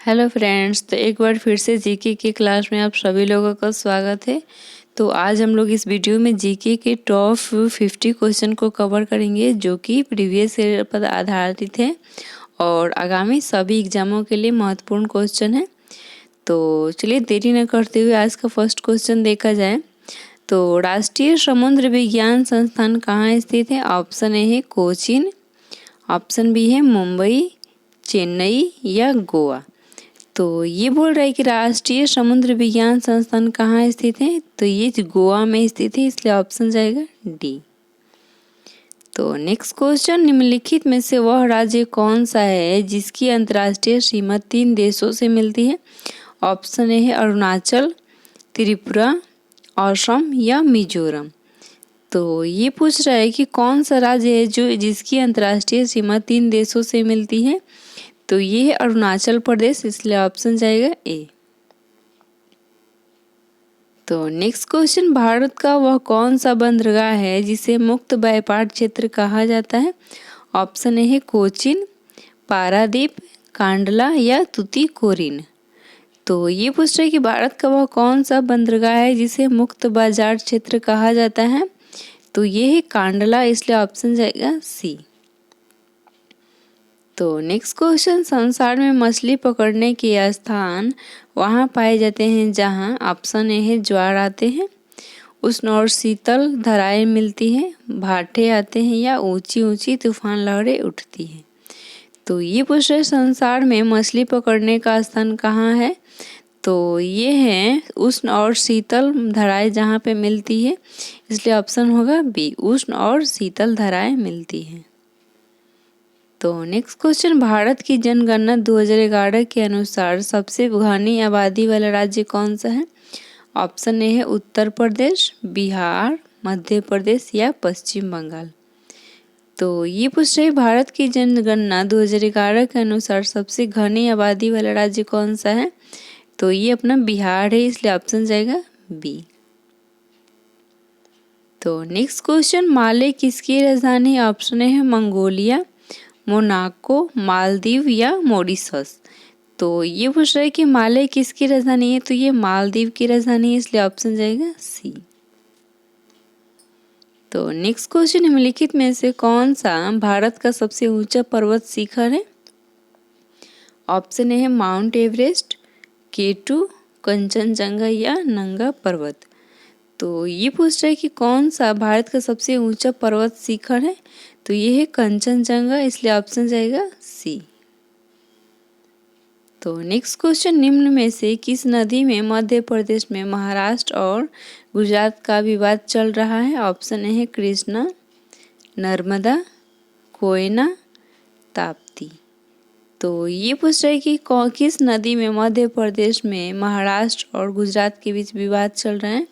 Hello friends, तो एक बार फिर से जीके की क्लास में आप सभी लोगों का स्वागत है। तो आज हम लोग इस वीडियो में जीके के टॉप 50 क्वेश्चन को कवर करेंगे जो कि प्रीवियस ईयर पर आधारित है और आगामी सभी एग्जामों के लिए महत्वपूर्ण क्वेश्चन है। तो चलिए देरी न करते हुए आज का फर्स्ट क्वेश्चन देखा जाए। तो राष्ट्रीय समुद्र विज्ञान संस्थान कहाँ स्थित है? ऑप्शन ए है कोचीन, ऑप्शन बी है मुंबई, चेन्नई या गोवा। तो ये बोल रहा है कि राष्ट्रीय समुद्र विज्ञान संस्थान कहाँ स्थित है, तो ये गोवा में स्थित है, इसलिए ऑप्शन जाएगा डी। तो नेक्स्ट क्वेश्चन, निम्नलिखित में से वह राज्य कौन सा है जिसकी अंतर्राष्ट्रीय सीमा 3 देशों से मिलती है? ऑप्शन ए है अरुणाचल, त्रिपुरा, असम या मिजोरम। तो ये पूछ रहा है कि कौन सा राज्य है जो जिसकी अंतर्राष्ट्रीय सीमा 3 देशों से मिलती है, तो ये है अरुणाचल प्रदेश, इसलिए ऑप्शन जाएगा ए। तो नेक्स्ट क्वेश्चन, भारत का वह कौन सा बंदरगाह है जिसे मुक्त व्यापार क्षेत्र कहा जाता है? ऑप्शन ए है कोचीन, पारादीप, कांडला या तुतीकोरिन। तो ये पूछ रहे हैं कि भारत का वह कौन सा बंदरगाह है जिसे मुक्त बाजार क्षेत्र कहा जाता है, तो ये है कांडला, इसलिए ऑप्शन जाएगा सी। तो नेक्स्ट क्वेश्चन, संसार में मछली पकड़ने के स्थान वहाँ पाए जाते हैं जहाँ ऑप्शन ए है ज्वार आते हैं, उष्ण और शीतल धाराएं मिलती हैं, भाटे आते हैं या ऊंची ऊंची तूफान लहरें उठती हैं। तो ये पूछ रहे संसार में मछली पकड़ने का स्थान कहाँ है, तो ये है उष्ण और शीतल धाराएं जहाँ पे मिलती है, इसलिए ऑप्शन होगा बी, उष्ण और शीतल धाराएं मिलती हैं। तो नेक्स्ट क्वेश्चन, भारत की जनगणना 2011 के अनुसार सबसे घनी आबादी वाला राज्य कौन सा है? ऑप्शन ए है उत्तर प्रदेश, बिहार, मध्य प्रदेश या पश्चिम बंगाल। तो ये पूछ रहे भारत की जनगणना 2011 के अनुसार सबसे घनी आबादी वाला राज्य कौन सा है, तो ये अपना बिहार है, इसलिए ऑप्शन जाएगा बी। तो नेक्स्ट क्वेश्चन, माले किसकी राजधानी? ऑप्शन ए है मंगोलिया, मोनाको, मालदीव या मॉरिशस। तो ये पूछ रहा है कि माले किसकी राजधानी है, तो ये मालदीव की राजधानी है, इसलिए ऑप्शन जाएगा सी। तो नेक्स्ट क्वेश्चन, निम्नलिखित में से कौन सा भारत का सबसे ऊंचा पर्वत शिखर है? ऑप्शन ए है माउंट एवरेस्ट, K2, कंचनजंगा या नंगा पर्वत। तो ये पूछ रहा है कि कौन सा भारत का सबसे ऊंचा पर्वत शिखर है, तो ये है कंचनजंगा, इसलिए ऑप्शन जाएगा सी। तो नेक्स्ट क्वेश्चन, निम्न में से किस नदी में मध्य प्रदेश में महाराष्ट्र और गुजरात का विवाद चल रहा है? ऑप्शन ए है कृष्णा, नर्मदा, कोयना, ताप्ती। तो ये पूछ रहा है कि किस नदी में मध्य प्रदेश में महाराष्ट्र और गुजरात के बीच विवाद चल रहा है,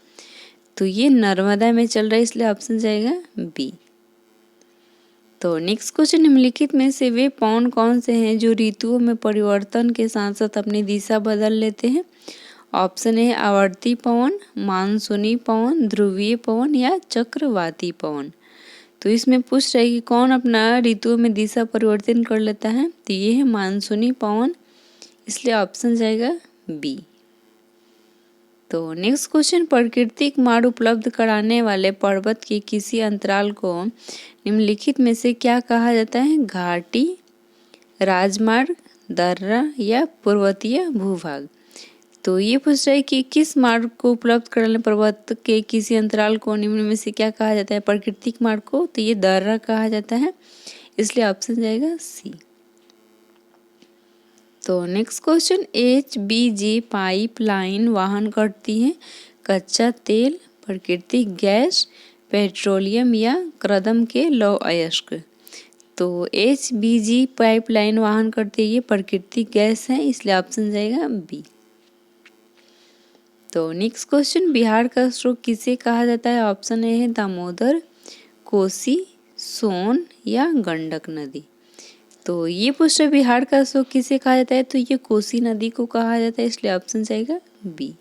तो ये नर्मदा में चल रहा है, इसलिए ऑप्शन जाएगा बी। तो नेक्स्ट क्वेश्चन, निम्नलिखित में से वे पवन कौन से हैं जो ऋतुओं में परिवर्तन के साथ साथ अपनी दिशा बदल लेते हैं? ऑप्शन ए आवर्ती पवन, मानसूनी पवन, ध्रुवीय पवन या चक्रवाती पवन। तो इसमें पूछ रहा है कि कौन अपना ऋतुओं में दिशा परिवर्तन कर लेता है, तो ये है मानसूनी पवन, इसलिए ऑप्शन जाएगा बी। तो नेक्स्ट क्वेश्चन, प्राकृतिक मार्ग उपलब्ध कराने वाले पर्वत के किसी अंतराल को निम्नलिखित में से क्या कहा जाता है? घाटी, राजमार्ग, दर्रा या पर्वतीय भूभाग। तो ये पूछ रहा है कि किस मार्ग को उपलब्ध कराने पर्वत के किसी अंतराल को निम्न में से क्या कहा जाता है? प्राकृतिक मार्ग को, तो ये दर्रा कहा जाता है, इसलिए ऑप्शन जाएगा सी। तो नेक्स्ट क्वेश्चन, HBG पाइपलाइन वहन करती है कच्चा तेल, प्राकृतिक गैस, पेट्रोलियम या कर्दम के लौह अयस्क। तो HBG पाइपलाइन वहन करती है, ये प्राकृतिक गैस है, इसलिए ऑप्शन जाएगा बी। तो नेक्स्ट क्वेश्चन, बिहार का स्रोत किसे कहा जाता है? ऑप्शन ए है दामोदर, कोसी, सोन या गंडक नदी। तो ये पूछ रहे बिहार का स्रोत किसे कहा जाता है, तो ये कोसी नदी को कहा जाता है, इसलिए ऑप्शन जाएगा बी।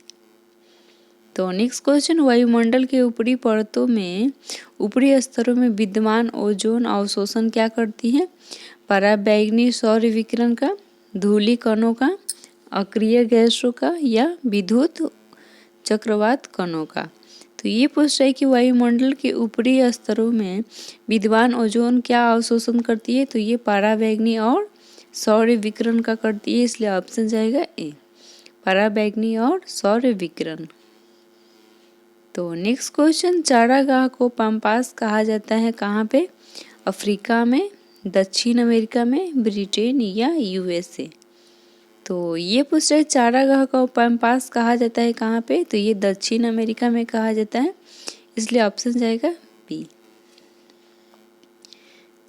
तो नेक्स्ट क्वेश्चन, वायुमंडल के ऊपरी परतों में ऊपरी स्तरों में विद्यमान ओजोन अवशोषण क्या करती है? पराबैंगनी सौर विकिरण का, धूलिकणों का, अक्रिय गैसों का या विद्युत चक्रवात कणों का। तो ये पूछ रहा है कि वायुमंडल के ऊपरी स्तरों में विद्यमान ओजोन क्या अवशोषण करती है, तो ये पराबैंगनी और सौर विकिरण का करती है, इसलिए ऑप्शन जाएगा ए, पराबैंगनी और सौर विकिरण। तो नेक्स्ट क्वेश्चन, चारागाह को पाम्पास कहा जाता है कहाँ पे? अफ्रीका में, दक्षिण अमेरिका में, ब्रिटेन या यूएसए। तो ये पूछ रहे चारागाह को पाम्पास कहा जाता है कहाँ पे? तो ये दक्षिण अमेरिका में कहा जाता है, इसलिए ऑप्शन जाएगा बी।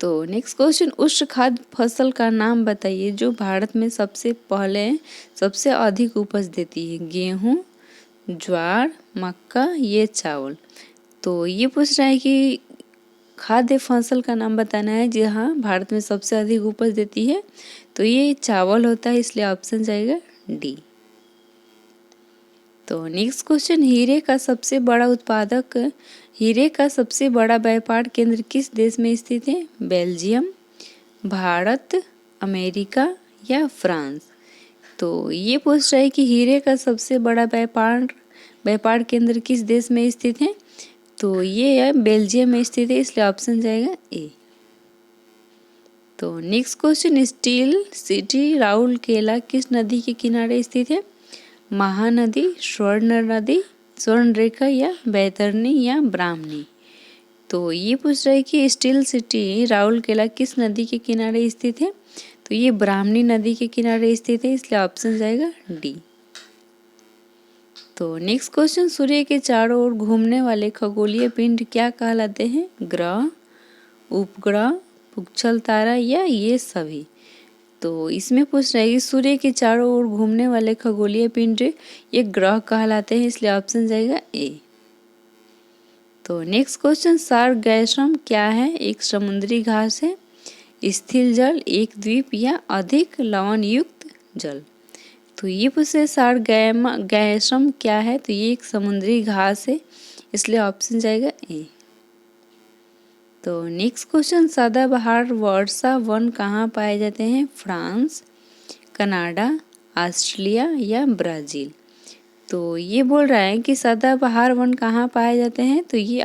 तो नेक्स्ट क्वेश्चन, उष्ण खाद्य फसल का नाम बताइए जो भारत में सबसे पहले सबसे अधिक उपज देती है। गेहूं, ज्वार, मक्का, ये चावल। तो ये पूछ रहा है कि खाद्य फसल का नाम बताना है जहाँ भारत में सबसे अधिक उपज देती है, तो ये चावल होता है, इसलिए ऑप्शन जाएगा डी। तो नेक्स्ट क्वेश्चन, हीरे का सबसे बड़ा उत्पादक, हीरे का सबसे बड़ा व्यापार केंद्र किस देश में स्थित है? बेल्जियम, भारत, अमेरिका या फ्रांस। तो ये पूछ रहा है कि हीरे का सबसे बड़ा व्यापार केंद्र किस देश में स्थित है? तो ये है बेल्जियम में स्थित है, इसलिए ऑप्शन जाएगा ए। तो next question, steel city Rourkela किस नदी के किनारे स्थित है? महानदी, स्वर्ण नदी, स्वर्णरेखा या बैतरणी या ब्राह्मणी। तो ये पूछ रहा है कि स्टील सिटी राउरकेला किस नदी के किनारे स्थित है? तो ये ब्राह्मणी नदी के किनारे स्थित है, इसलिए ऑप्शन जाएगा डी। तो नेक्स्ट क्वेश्चन, सूर्य के चारों ओर घूमने वाले खगोलीय पिंड क्या कहलाते हैं? ग्रह, उपग्रह, पुच्छल तारा या ये सभी। तो इसमें पूछ रहा है कि सूर्य के चारों ओर घूमने वाले खगोलीय पिंड ये ग्रह कहलाते हैं, इसलिए ऑप्शन जाएगा ए। तो नेक्स्ट क्वेश्चन, सारगैसम क्या है? एक समुद्री घास है, स्थिर जल, एक द्वीप या अधिक लवण युक्त जल। तो ये पूछे सारगैसम क्या है? तो ये एक समुद्री घास है, इसलिए ऑप्शन जाएगा ए। तो नेक्स्ट क्वेश्चन, सदाबहार वर्षा वन कहाँ पाए जाते हैं? फ्रांस, कनाडा, ऑस्ट्रेलिया या ब्राज़ील। तो ये बोल रहा है कि सदाबहार वन कहाँ पाए जाते हैं? तो ये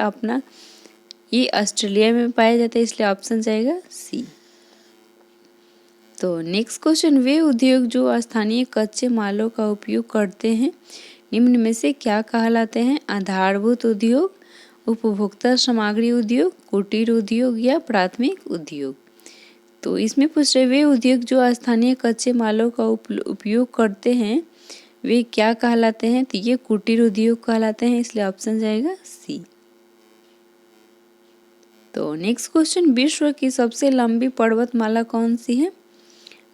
ऑस्ट्रेलिया में पाए जाते हैं, इसलिए ऑप्शन जाएगा सी। तो नेक्स्ट क्वेश्चन, वे उद्योग जो स्थानीय कच्चे मालों का उपयोग करते हैं निम्न में से क्या कहलाते हैं? आधारभूत उद्योग, उपभोक्ता सामग्री उद्योग, कुटीर उद्योग या प्राथमिक उद्योग। तो इसमें पूछ रहे वे उद्योग जो स्थानीय कच्चे मालों का उपयोग करते हैं वे क्या कहलाते हैं? तो ये कुटीर उद्योग कहलाते हैं, इसलिए ऑप्शन जाएगा सी। तो नेक्स्ट क्वेश्चन, विश्व की सबसे लंबी पर्वतमाला कौन सी है?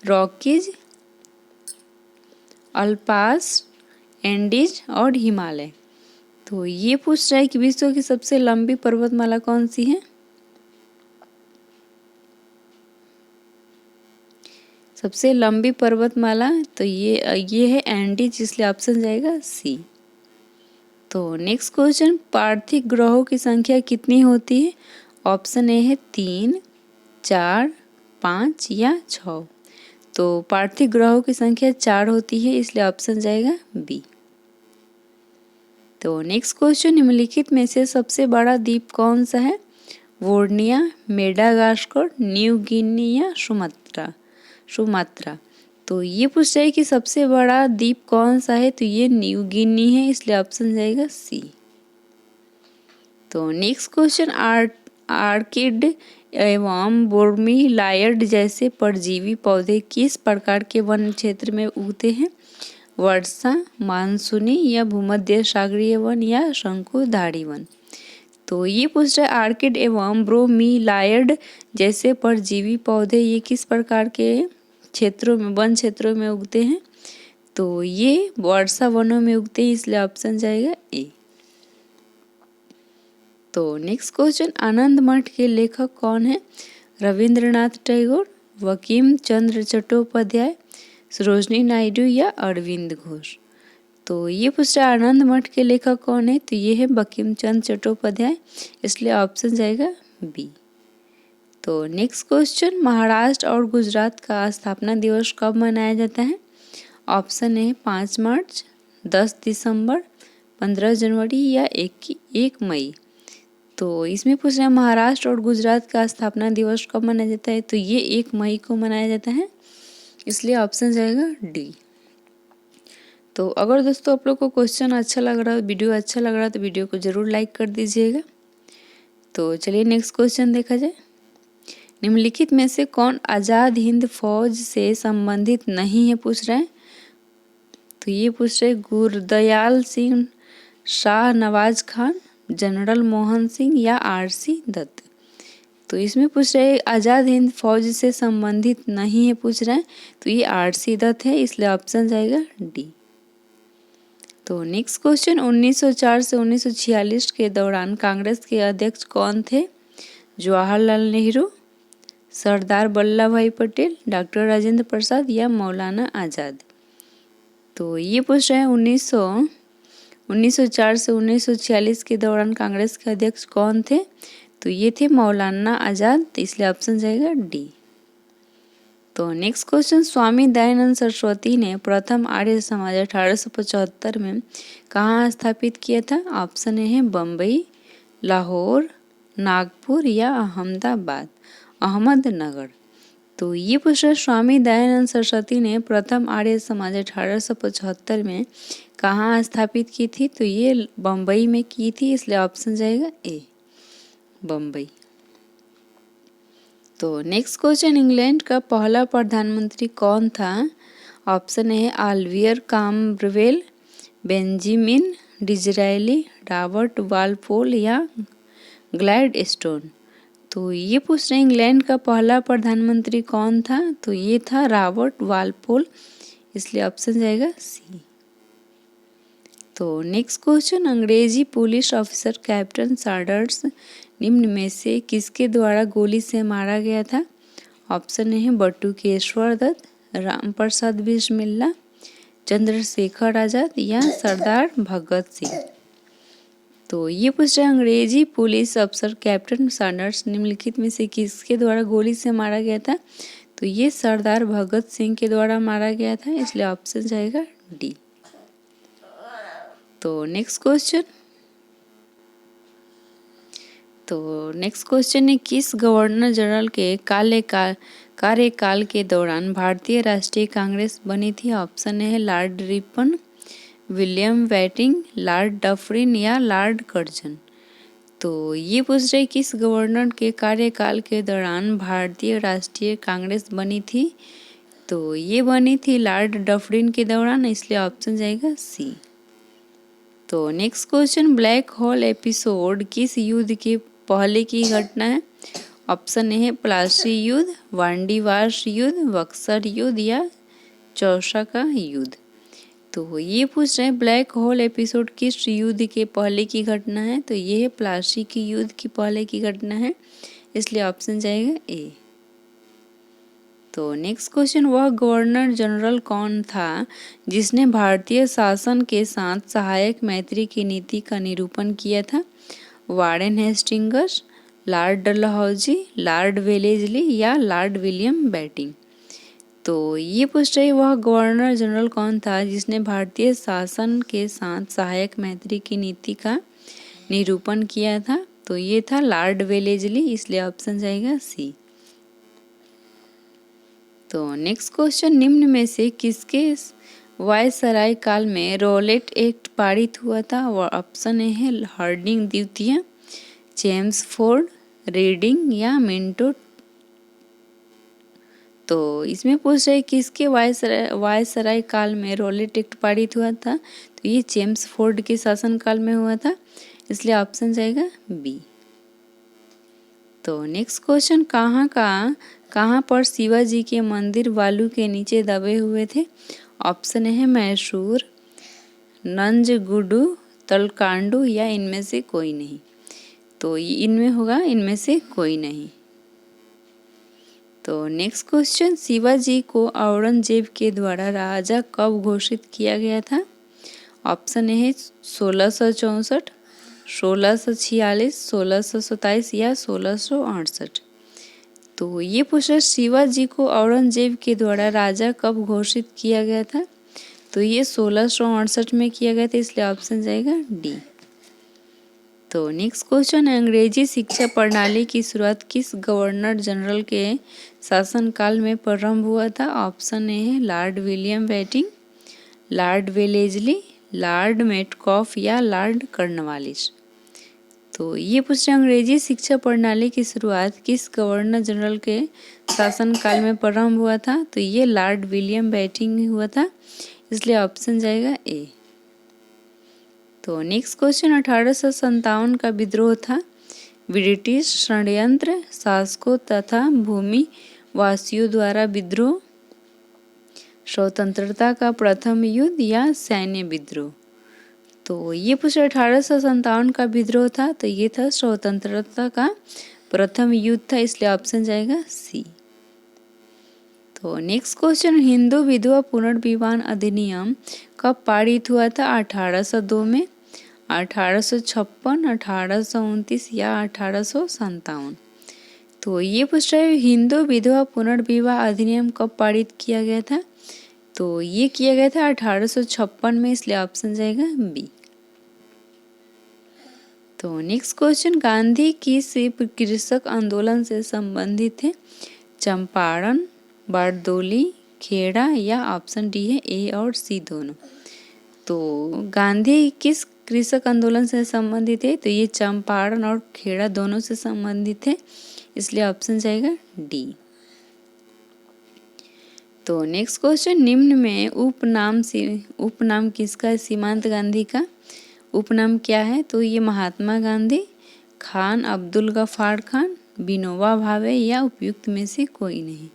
रॉकीज, अल्पास, एंडीज और हिमालय। तो ये पूछ रहा है कि विश्व की सबसे लंबी पर्वतमाला कौन सी है? सबसे लंबी पर्वतमाला तो ये है एंडीज, इसलिए ऑप्शन जाएगा सी। तो नेक्स्ट क्वेश्चन, पार्थिव ग्रहों की संख्या कितनी होती है? ऑप्शन ए है 3, 4, 5 या 6। तो पार्थिव ग्रहों की संख्या 4 होती है, इसलिए ऑप्शन जाएगा बी। तो नेक्स्ट क्वेश्चन, निम्नलिखित में से सबसे बड़ा द्वीप कौन सा है? वोर्निया, मेडागास्कर, न्यू गिनी या सुमात्रा। तो ये पूछ रहा है कि सबसे बड़ा द्वीप कौन सा है? तो ये न्यू गिनी है, इसलिए ऑप्शन जाएगा सी। तो नेक्स्ट क्वेश्चन, आर्किड एवं ब्रोमीलायड जैसे परजीवी पौधे किस प्रकार के वन क्षेत्र में उगते हैं? वर्षा, मानसूनी या भूमध्य सागरीय वन या शंकुधारी वन। तो ये पूछ रहा है आर्किड एवं ब्रोमीलायड जैसे परजीवी पौधे ये किस प्रकार के क्षेत्रों में, वन क्षेत्रों में उगते हैं? तो ये वर्षा वनों में उगते हैं, इसलिए ऑप्शन जाएगा ए। तो नेक्स्ट क्वेश्चन, आनंद मठ के लेखक कौन है? रविंद्रनाथ टैगोर, बंकिम चंद्र चट्टोपाध्याय, सरोजिनी नायडू या अरविंद घोष। तो ये पूछ रहा है आनंद मठ के लेखक कौन है? तो ये है बंकिम चंद्र चट्टोपाध्याय, इसलिए ऑप्शन जाएगा बी। तो नेक्स्ट क्वेश्चन, महाराष्ट्र और गुजरात का स्थापना दिवस कब मनाया जाता है? ऑप्शन है 5 मार्च, 10 दिसंबर, 15 जनवरी या 1 मई। तो इसमें पूछ रहे हैं महाराष्ट्र और गुजरात का स्थापना दिवस कब मनाया जाता है, तो ये 1 मई को मनाया जाता है, इसलिए ऑप्शन जाएगा डी। तो अगर दोस्तों आप लोग को क्वेश्चन अच्छा लग रहा है, वीडियो अच्छा लग रहा है, तो वीडियो को ज़रूर लाइक कर दीजिएगा। तो चलिए नेक्स्ट क्वेश्चन देखा जाए। निम्नलिखित में से कौन आज़ाद हिंद फौज से संबंधित नहीं है, पूछ रहे हैं। तो ये पूछ रहे गुरदयाल सिंह, शाह नवाज खान, जनरल मोहन सिंह या आरसी दत्त। तो इसमें पूछ रहे आज़ाद हिंद फौज से संबंधित नहीं है, पूछ रहे हैं, तो ये आरसी दत्त है, इसलिए ऑप्शन जाएगा डी। तो नेक्स्ट क्वेश्चन 1904 से 1946 के दौरान कांग्रेस के अध्यक्ष कौन थे? जवाहरलाल नेहरू, सरदार वल्लभ भाई पटेल, डॉक्टर राजेंद्र प्रसाद या मौलाना आज़ाद। तो ये पूछ रहे हैं 1904 से 1946 के दौरान कांग्रेस के अध्यक्ष कौन थे? तो ये थे मौलाना आज़ाद, इसलिए ऑप्शन जाएगा डी। तो नेक्स्ट क्वेश्चन स्वामी दयानंद सरस्वती ने प्रथम आर्य समाज 1875 में कहाँ स्थापित किया था? ऑप्शन है बम्बई, लाहौर, नागपुर या अहमदनगर। तो ये पूछ रहा है स्वामी दयानंद सरस्वती ने प्रथम आर्य समाज 1875 में कहाँ स्थापित की थी? तो ये बम्बई में की थी, इसलिए ऑप्शन जाएगा ए, बम्बई। तो नेक्स्ट क्वेश्चन इंग्लैंड का पहला प्रधानमंत्री कौन था? ऑप्शन है Oliver Cromwell, Benjamin Disraeli, Robert Walpole या ग्लैडस्टोन। तो ये पूछ रहे हैं इंग्लैंड का पहला प्रधानमंत्री कौन था? तो ये था रॉबर्ट वालपोल, इसलिए ऑप्शन जाएगा सी। तो नेक्स्ट क्वेश्चन अंग्रेजी पुलिस ऑफिसर कैप्टन सैंडर्स निम्न में से किसके द्वारा गोली से मारा गया था? ऑप्शन है बटुकेश्वर दत्त, रामप्रसाद बिस्मिल्ला, चंद्रशेखर आजाद या सरदार भगत सिंह। तो ये पूछ रहे अंग्रेजी पुलिस अफसर कैप्टन सैंडर्स निम्नलिखित में से किसके द्वारा गोली से मारा गया था? तो ये सरदार भगत सिंह के द्वारा मारा गया था, इसलिए ऑप्शन जाएगा डी। तो नेक्स्ट क्वेश्चन है किस गवर्नर जनरल के कार्यकाल के दौरान भारतीय राष्ट्रीय कांग्रेस बनी थी? ऑप्शन है Lord Ripon, William Bentinck, Lord Dufferin या लॉर्ड कर्जन। तो ये पूछ रहे किस गवर्नर के कार्यकाल के दौरान भारतीय राष्ट्रीय कांग्रेस बनी थी? तो ये बनी थी लॉर्ड डफरिन के दौरान, इसलिए ऑप्शन जाएगा सी। तो next question black hole episode किस युद्ध के पहले की घटना है? ऑप्शन है प्लासी युद्ध, वांडीवाश युद्ध, बक्सर युद्ध या चौसा का युद्ध। तो ये पूछ रहे हैं ब्लैक होल एपिसोड किस युद्ध के पहले की घटना है? तो ये है प्लासी की युद्ध की पहले की घटना है, इसलिए ऑप्शन जाएगा ए। तो नेक्स्ट क्वेश्चन वह गवर्नर जनरल कौन था जिसने भारतीय शासन के साथ सहायक मैत्री की नीति का निरूपण किया था? Warren Hastings, Lord Dalhousie, Lord Wellesley या लॉर्ड विलियम बेंटिंक। तो ये पूछ रहे वह गवर्नर जनरल कौन था जिसने भारतीय शासन के साथ सहायक मैत्री की नीति का निरूपण किया था? तो ये था लॉर्ड वेलेस्ली, इसलिए ऑप्शन जाएगा सी। तो नेक्स्ट क्वेश्चन निम्न में से किसके वायसराय काल में रॉलेट एक्ट पारित हुआ था? ऑप्शन है हार्डिंग द्वितीय, जेम्स फोर्ड, रीडिंग या मिंटो। तो इसमें पूछ रहे किसके वायसराय काल में रॉलेट एक्ट पारित हुआ था? तो ये जेम्स फोर्ड के शासन काल में हुआ था, इसलिए ऑप्शन जाएगा बी। तो नेक्स्ट क्वेश्चन कहाँ पर शिवाजी के मंदिर बालू के नीचे दबे हुए थे? ऑप्शन है मैसूर, नंजगुडू, तलकांडू या इनमें से कोई नहीं। तो इनमें होगा इनमें से कोई नहीं। तो नेक्स्ट क्वेश्चन शिवाजी को औरंगजेब के द्वारा राजा कब घोषित किया गया था? ऑप्शन है 1664, 1646, 1627 या 1668। तो ये पूछा शिवाजी को औरंगजेब के द्वारा राजा कब घोषित किया गया था? तो ये 1668 में किया गया था, इसलिए ऑप्शन जाएगा डी। तो नेक्स्ट क्वेश्चन है, अंग्रेजी शिक्षा प्रणाली की शुरुआत किस गवर्नर जनरल के शासनकाल में प्रारंभ हुआ था? ऑप्शन ए है Lord William Bentinck, Lord Wellesley, Lord Metcalfe या लॉर्ड कॉर्नवालिस। तो ये पूछ रहे अंग्रेजी शिक्षा प्रणाली की शुरुआत किस गवर्नर जनरल के शासनकाल में प्रारंभ हुआ था? तो ये लॉर्ड विलियम बेंटिंक हुआ था, इसलिए ऑप्शन जाएगा ए। तो नेक्स्ट क्वेश्चन, 1857 का विद्रोह था ब्रिटिश षड्यंत्र, शासकों तथा भूमि वासियों द्वारा विद्रोह, स्वतंत्रता का प्रथम युद्ध या सैन्य विद्रोह? तो ये पूछ 1857 का विद्रोह था, तो ये था स्वतंत्रता का प्रथम युद्ध था, इसलिए ऑप्शन जाएगा सी। तो नेक्स्ट क्वेश्चन, हिंदू विधवा पुनर्विवाह अधिनियम कब पारित हुआ था? 1802 में, 1856, 1829 या 1857? तो ये पूछ रहे हिंदू विधवा पुनर्विवाह अधिनियम कब पारित किया गया था? तो ये किया गया था 1856 में, इसलिए ऑप्शन जाएगा बी। तो नेक्स्ट क्वेश्चन, गांधी किस कृषक आंदोलन से संबंधित थे? चंपारण, बारदोली, खेड़ा या ऑप्शन डी है ए और सी दोनों? तो गांधी किस कृषक आंदोलन से संबंधित है? तो ये चंपारण और खेड़ा दोनों से संबंधित है, इसलिए ऑप्शन जाएगा डी। तो नेक्स्ट क्वेश्चन, निम्न में उपनाम किसका है? सीमांत गांधी का उपनाम क्या है? तो ये महात्मा गांधी, खान अब्दुल गफ्फार खान, विनोबा भावे या उपयुक्त में से कोई नहीं?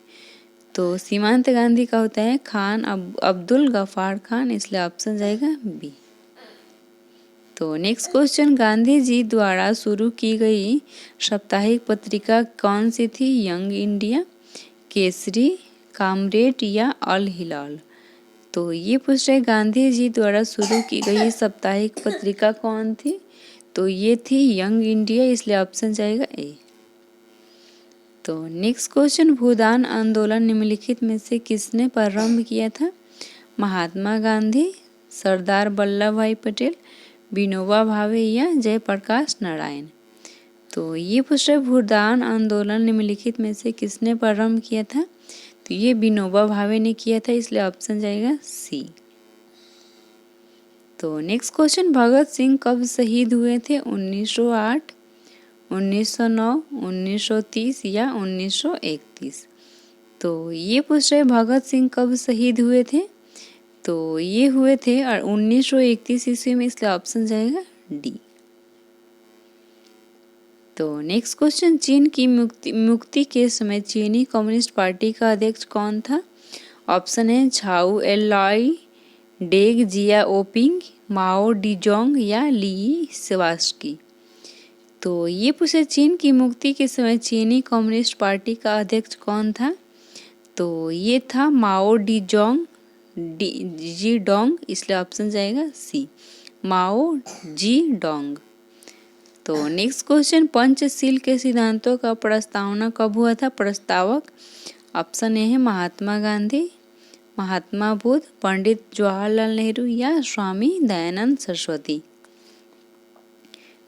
तो सीमांत गांधी का होता है खान अब्दुल गफ्फार खान, इसलिए ऑप्शन जाएगा बी। तो नेक्स्ट क्वेश्चन, गांधी जी द्वारा शुरू की गई साप्ताहिक पत्रिका कौन सी थी? यंग इंडिया, केसरी, कामरेड या अल हिलाल? तो ये पूछ रहे गांधी जी द्वारा शुरू की गई साप्ताहिक पत्रिका कौन थी? तो ये थी यंग इंडिया, इसलिए ऑप्शन जाएगा ए। तो नेक्स्ट क्वेश्चन, भूदान आंदोलन निम्नलिखित में से किसने प्रारंभ किया था? महात्मा गांधी, सरदार वल्लभ भाई पटेल, विनोबा भावे या जयप्रकाश नारायण? तो ये पूछ रहे भूदान आंदोलन निम्नलिखित में से किसने प्रारंभ किया था? तो ये विनोबा भावे ने किया था, इसलिए ऑप्शन जाएगा सी। तो नेक्स्ट क्वेश्चन, भगत सिंह कब शहीद हुए थे? 1908, 1909, 1930 या 1931? तो ये पूछ रहे भगत सिंह कब शहीद हुए थे? तो ये हुए थे 1931 ईस्वी में, इसलिए ऑप्शन जाएगा डी। तो नेक्स्ट क्वेश्चन, चीन की मुक्ति के समय चीनी कम्युनिस्ट पार्टी का अध्यक्ष कौन था? ऑप्शन है झाऊ एलॉय, डेग जियाओपिंग, माओ डिजोंग या ली सेबास्की? तो ये पूछे चीन की मुक्ति के समय चीनी कम्युनिस्ट पार्टी का अध्यक्ष कौन था? तो ये था माओ डिजोंग जी डोंग, इसलिए ऑप्शन जाएगा सी, माओ जी डोंग। तो नेक्स्ट क्वेश्चन, पंचशील के सिद्धांतों का प्रस्तावना कब हुआ था? प्रस्तावक ऑप्शन ए है महात्मा गांधी, महात्मा बुद्ध, पंडित जवाहरलाल नेहरू या स्वामी दयानंद सरस्वती?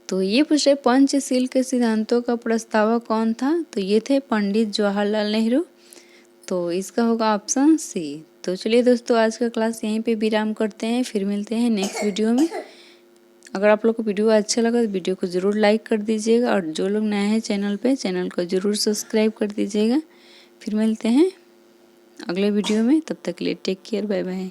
तो ये पूछे पंचशील के सिद्धांतों का प्रस्तावक कौन था? तो ये थे पंडित जवाहरलाल नेहरू, तो इसका होगा ऑप्शन सी। तो चलिए दोस्तों, आज का क्लास यहीं पे विराम करते हैं, फिर मिलते हैं नेक्स्ट वीडियो में। अगर आप लोग को वीडियो अच्छा लगा तो वीडियो को ज़रूर लाइक कर दीजिएगा, और जो लोग नए हैं चैनल पे, चैनल को ज़रूर सब्सक्राइब कर दीजिएगा। फिर मिलते हैं अगले वीडियो में, तब तक के लिए टेक केयर, बाय बाय।